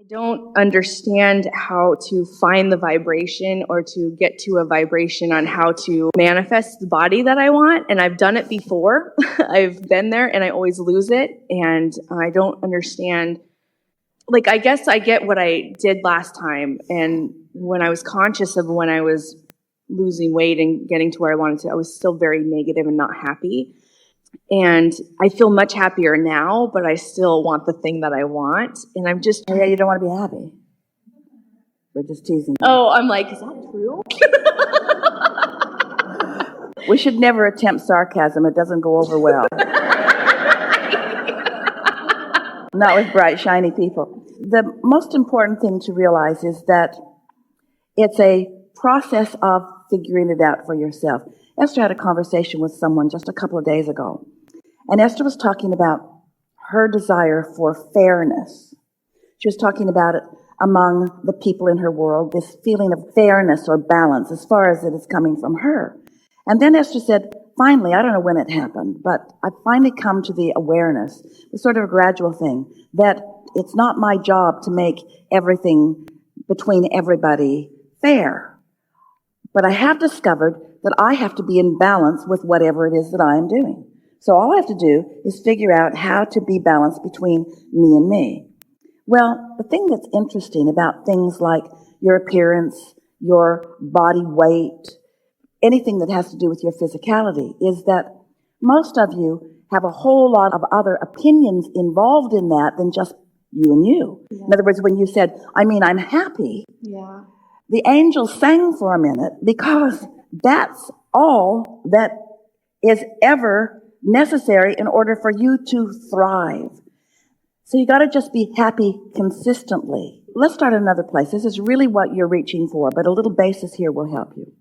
I don't understand how to find the vibration or to get to a vibration on how to manifest the body that I want. And I've done it before. I've been there and I always lose it. And I don't understand. Like, I guess I get what I did last time. And when I was conscious of when I was losing weight and getting to where I wanted to, I was still very negative and not happy. And I feel much happier now, but I still want the thing that I want. And I'm just... Yeah, you don't want to be happy. We're just teasing you. Oh, I'm like, is that true? We should never attempt sarcasm. It doesn't go over well. Not with bright, shiny people. The most important thing to realize is that it's a process of figuring it out for yourself. Esther had a conversation with someone just a couple of days ago, and Esther was talking about her desire for fairness. She was talking about it among the people in her world, this feeling of fairness or balance as far as it is coming from her. And then Esther said, finally, I don't know when it happened, but I finally come to the awareness, it's sort of a gradual thing, that it's not my job to make everything between everybody fair. But I have discovered that I have to be in balance with whatever it is that I am doing. So all I have to do is figure out how to be balanced between me and me. Well, the thing that's interesting about things like your appearance, your body weight, anything that has to do with your physicality, is that most of you have a whole lot of other opinions involved in that than just you and you. Yeah. In other words, when you said, I'm happy, the angels sang for a minute because that's all that is ever necessary in order for you to thrive. So you got to just be happy consistently. Let's start another place. This is really what you're reaching for, but a little basis here will help you.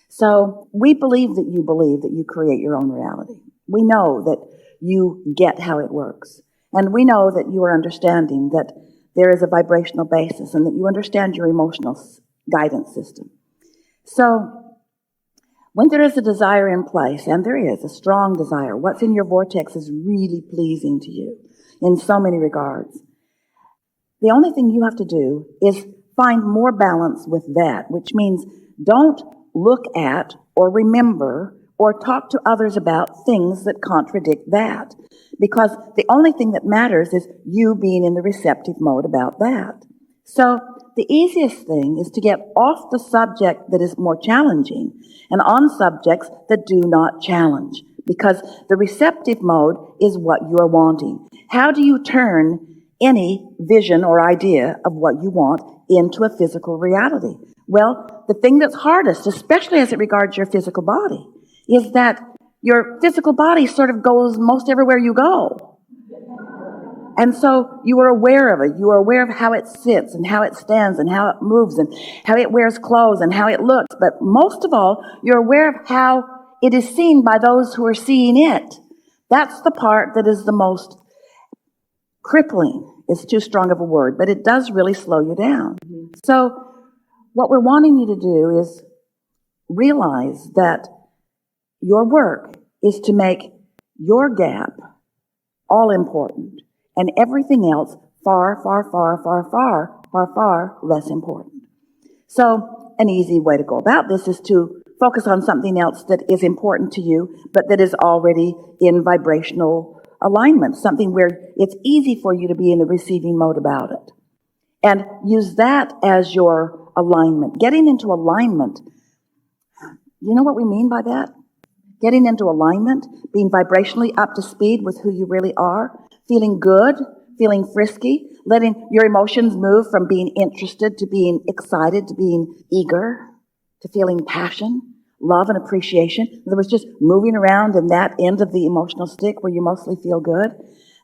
So we believe that you create your own reality. We know that you get how it works. And we know that you are understanding that there is a vibrational basis and that you understand your emotional guidance system. So when there is a desire in place, and there is a strong desire, what's in your vortex is really pleasing to you in so many regards. The only thing you have to do is find more balance with that, which means don't look at or remember or talk to others about things that contradict that. Because the only thing that matters is you being in the receptive mode about that. So the easiest thing is to get off the subject that is more challenging and on subjects that do not challenge. Because the receptive mode is what you're wanting. How do you turn any vision or idea of what you want into a physical reality? Well, the thing that's hardest, especially as it regards your physical body, is that your physical body sort of goes most everywhere you go. And so you are aware of it. You are aware of how it sits and how it stands and how it moves and how it wears clothes and how it looks. But most of all, you're aware of how it is seen by those who are seeing it. That's the part that is the most crippling. It's too strong of a word, but it does really slow you down. So what we're wanting you to do is realize that your work is to make your gap all important and everything else far, far, far, far, far, far, far less important. So an easy way to go about this is to focus on something else that is important to you, but that is already in vibrational alignment, something where it's easy for you to be in the receiving mode about it. And use that as your alignment. Getting into alignment, you know what we mean by that? Getting into alignment, being vibrationally up to speed with who you really are, feeling good, feeling frisky, letting your emotions move from being interested to being excited, to being eager, to feeling passion, love and appreciation. In other words, just moving around in that end of the emotional stick where you mostly feel good.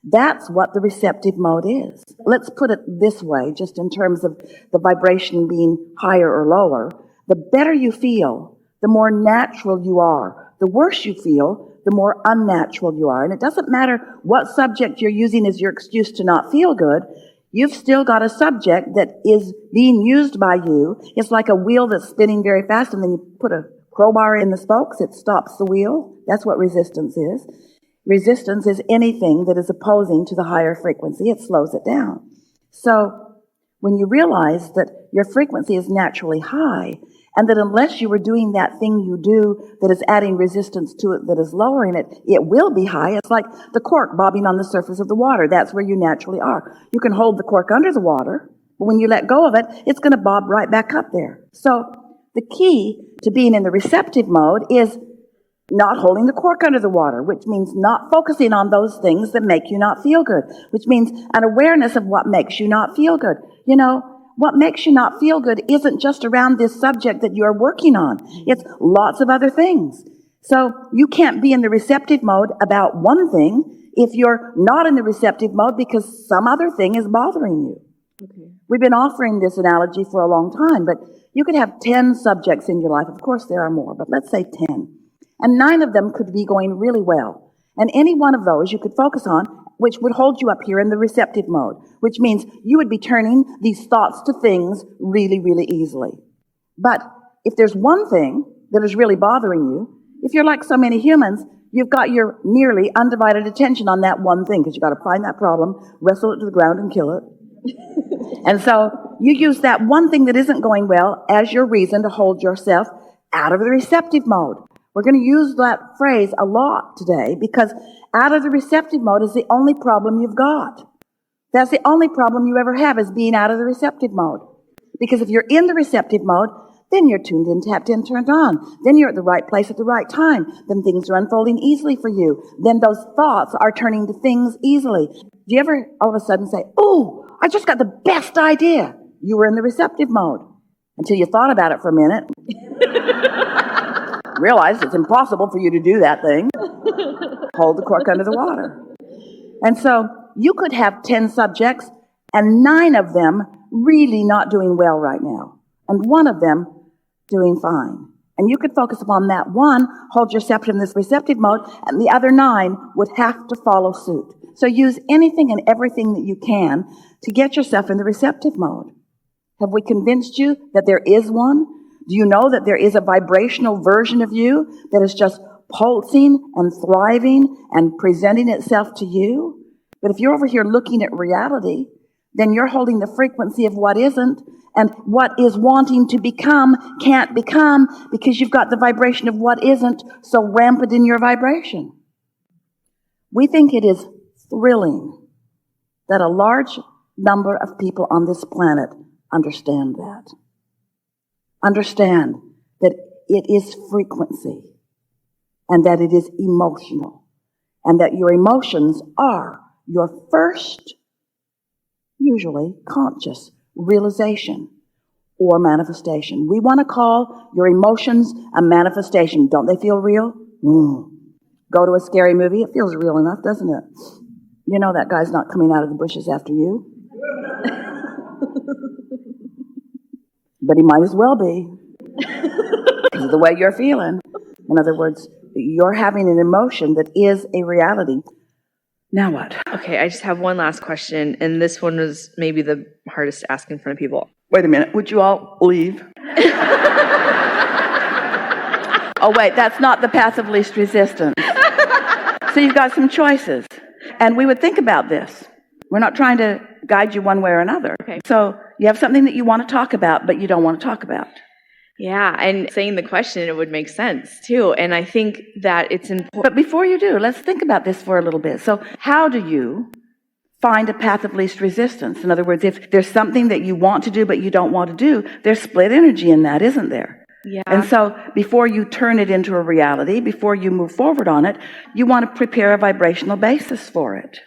That's what the receptive mode is. Let's put it this way, just in terms of the vibration being higher or lower. The better you feel, the more natural you are. The worse you feel, the more unnatural you are. And it doesn't matter what subject you're using as your excuse to not feel good. You've still got a subject that is being used by you. It's like a wheel that's spinning very fast, and then you put a crowbar in the spokes, it stops the wheel. That's what resistance is. Resistance is anything that is opposing to the higher frequency. It slows it down. So when you realize that your frequency is naturally high, and that unless you were doing that thing you do that is adding resistance to it, that is lowering it, it will be high. It's like the cork bobbing on the surface of the water. That's where you naturally are. You can hold the cork under the water, but when you let go of it, it's going to bob right back up there. So the key to being in the receptive mode is not holding the cork under the water, which means not focusing on those things that make you not feel good, which means an awareness of what makes you not feel good. You know, what makes you not feel good isn't just around this subject that you're working on. It's lots of other things. So you can't be in the receptive mode about one thing if you're not in the receptive mode because some other thing is bothering you. Okay. We've been offering this analogy for a long time, but you could have 10 subjects in your life. Of course, there are more, but let's say 10. And 9 of them could be going really well. And any one of those you could focus on, which would hold you up here in the receptive mode, which means you would be turning these thoughts to things really, really easily. But if there's one thing that is really bothering you, if you're like so many humans, you've got your nearly undivided attention on that one thing because you've got to find that problem, wrestle it to the ground and kill it. And so you use that one thing that isn't going well as your reason to hold yourself out of the receptive mode. We're going to use that phrase a lot today because out of the receptive mode is the only problem you've got. That's the only problem you ever have is being out of the receptive mode. Because if you're in the receptive mode, then you're tuned in, tapped in, turned on. Then you're at the right place at the right time. Then things are unfolding easily for you. Then those thoughts are turning to things easily. Do you ever all of a sudden say, "Oh, I just got the best idea"? You were in the receptive mode until you thought about it for a minute. Realized it's impossible for you to do that thing. Hold the cork under the water. And so you could have 10 subjects and 9 of them really not doing well right now. And 1 of them doing fine. And you could focus upon that one, hold yourself in this receptive mode, and the other 9 would have to follow suit. So use anything and everything that you can to get yourself in the receptive mode. Have we convinced you that there is one? Do you know that there is a vibrational version of you that is just pulsing and thriving and presenting itself to you? But if you're over here looking at reality, then you're holding the frequency of what isn't, and what is wanting to become can't become because you've got the vibration of what isn't so rampant in your vibration. We think it is thrilling that a large number of people on this planet understand that. Understand that it is frequency and that it is emotional and that your emotions are your first, usually conscious realization or manifestation. We want to call your emotions a manifestation. Don't they feel real? Go to a scary movie. It feels real enough, doesn't it? You know that guy's not coming out of the bushes after you. But he might as well be. Because of the way you're feeling. In other words, you're having an emotion that is a reality. Now what? Okay, I just have one last question, and this one was maybe the hardest to ask in front of people. Wait a minute. Would you all leave? Oh, wait, that's not the path of least resistance. So you've got some choices. And we would think about this. We're not trying to guide you one way or another. Okay. So you have something that you want to talk about, but you don't want to talk about. Yeah, and saying the question, it would make sense, too. And I think that it's important. But before you do, let's think about this for a little bit. So how do you find a path of least resistance? In other words, if there's something that you want to do, but you don't want to do, there's split energy in that, isn't there? Yeah. And so before you turn it into a reality, before you move forward on it, you want to prepare a vibrational basis for it.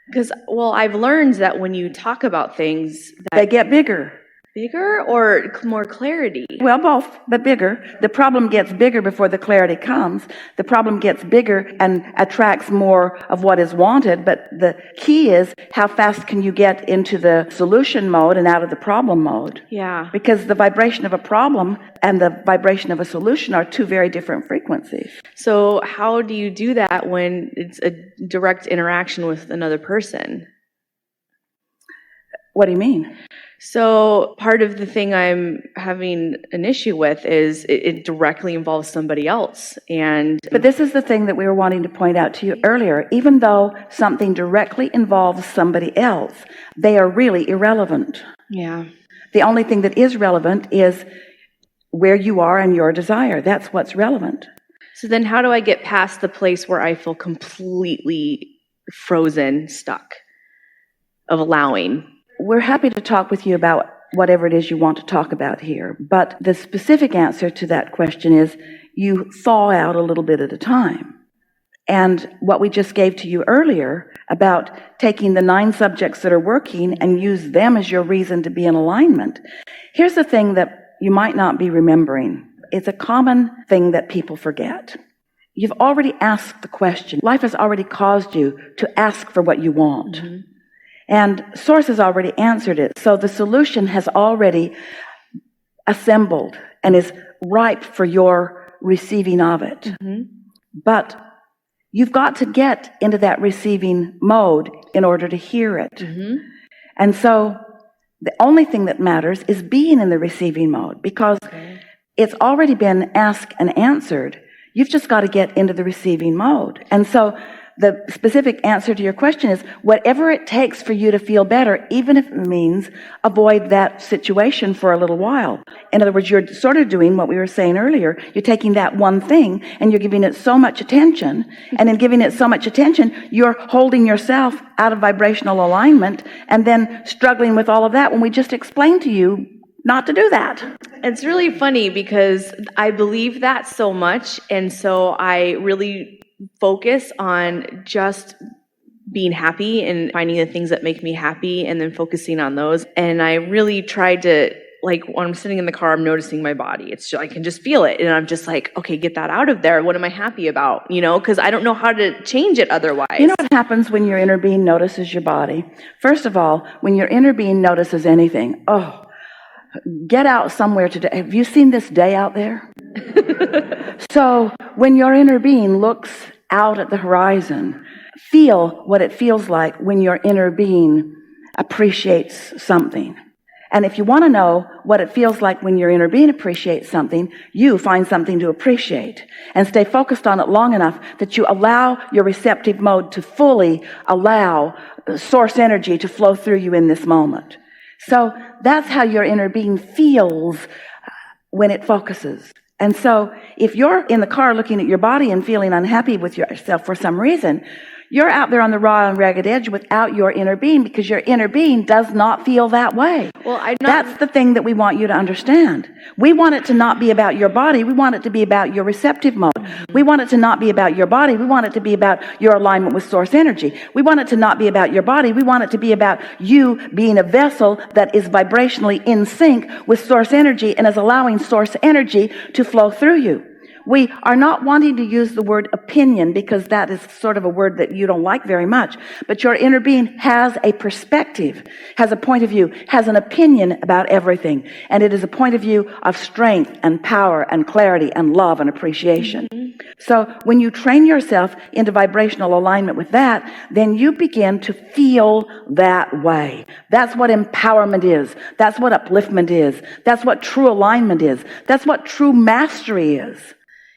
Because, well, I've learned that when you talk about things, that they get bigger. Bigger or more clarity? Well, both, but bigger. The problem gets bigger before the clarity comes. The problem gets bigger and attracts more of what is wanted, but the key is how fast can you get into the solution mode and out of the problem mode? Yeah. Because the vibration of a problem and the vibration of a solution are 2 very different frequencies. So how do you do that when it's a direct interaction with another person? What do you mean? So part of the thing I'm having an issue with is it directly involves somebody else. But this is the thing that we were wanting to point out to you earlier. Even though something directly involves somebody else, they are really irrelevant. Yeah. The only thing that is relevant is where you are and your desire. That's what's relevant. So then how do I get past the place where I feel completely frozen, stuck, of allowing? We're happy to talk with you about whatever it is you want to talk about here. But the specific answer to that question is you thaw out a little bit at a time. And what we just gave to you earlier about taking the 9 subjects that are working and use them as your reason to be in alignment. Here's the thing that you might not be remembering. It's a common thing that people forget. You've already asked the question. Life has already caused you to ask for what you want. Mm-hmm. And Source has already answered it. So the solution has already assembled and is ripe for your receiving of it. Mm-hmm. But you've got to get into that receiving mode in order to hear it. Mm-hmm. And so the only thing that matters is being in the receiving mode, because it's already been asked and answered. You've just got to get into the receiving mode. And so the specific answer to your question is whatever it takes for you to feel better, even if it means avoid that situation for a little while. In other words, you're sort of doing what we were saying earlier. You're taking that one thing and you're giving it so much attention. And in giving it so much attention, you're holding yourself out of vibrational alignment and then struggling with all of that when we just explained to you not to do that. It's really funny because I believe that so much. And so I really focus on just being happy and finding the things that make me happy and then focusing on those. And I really tried to, like, when I'm sitting in the car, I'm noticing my body. It's just, I can just feel it. And I'm just like, okay, get that out of there. What am I happy about? You know, because I don't know how to change it otherwise. You know what happens when your inner being notices your body? First of all, when your inner being notices anything, get out somewhere today. Have you seen this day out there? So when your inner being looks out at the horizon, feel what it feels like when your inner being appreciates something. And if you want to know what it feels like when your inner being appreciates something, you find something to appreciate and stay focused on it long enough that you allow your receptive mode to fully allow source energy to flow through you in this moment. So that's how your inner being feels when it focuses. And so if you're in the car looking at your body and feeling unhappy with yourself for some reason, you're out there on the raw and ragged edge without your inner being, because your inner being does not feel that way. Well, that's the thing that we want you to understand. We want it to not be about your body. We want it to be about your receptive mode. Mm-hmm. We want it to not be about your body. We want it to be about your alignment with source energy. We want it to not be about your body. We want it to be about you being a vessel that is vibrationally in sync with source energy and is allowing source energy to flow through you. We are not wanting to use the word opinion because that is sort of a word that you don't like very much. But your inner being has a perspective, has a point of view, has an opinion about everything. And it is a point of view of strength and power and clarity and love and appreciation. Mm-hmm. So when you train yourself into vibrational alignment with that, then you begin to feel that way. That's what empowerment is. That's what upliftment is. That's what true alignment is. That's what true mastery is.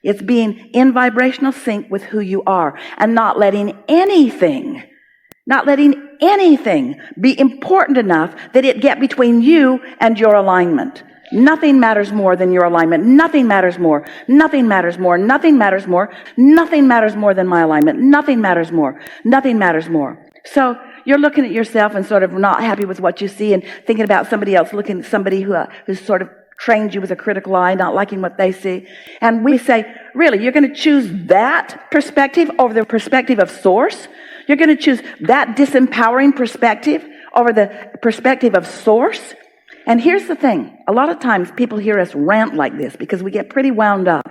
It's being in vibrational sync with who you are and not letting anything be important enough that it get between you and your alignment. Nothing matters more than your alignment. Nothing matters more. Nothing matters more. Nothing matters more. Nothing matters more than my alignment. Nothing matters more. Nothing matters more. So you're looking at yourself and sort of not happy with what you see and thinking about somebody else, looking at somebody who's sort of trained you with a critical eye, not liking what they see. And we say, really, you're going to choose that perspective over the perspective of source? You're going to choose that disempowering perspective over the perspective of source? And here's the thing. A lot of times people hear us rant like this because we get pretty wound up.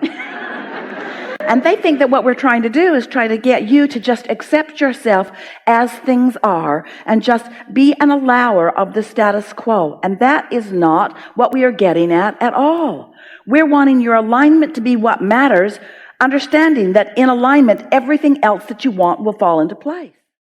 And they think that what we're trying to do is try to get you to just accept yourself as things are and just be an allower of the status quo. And that is not what we are getting at all. We're wanting your alignment to be what matters, understanding that in alignment, everything else that you want will fall into place.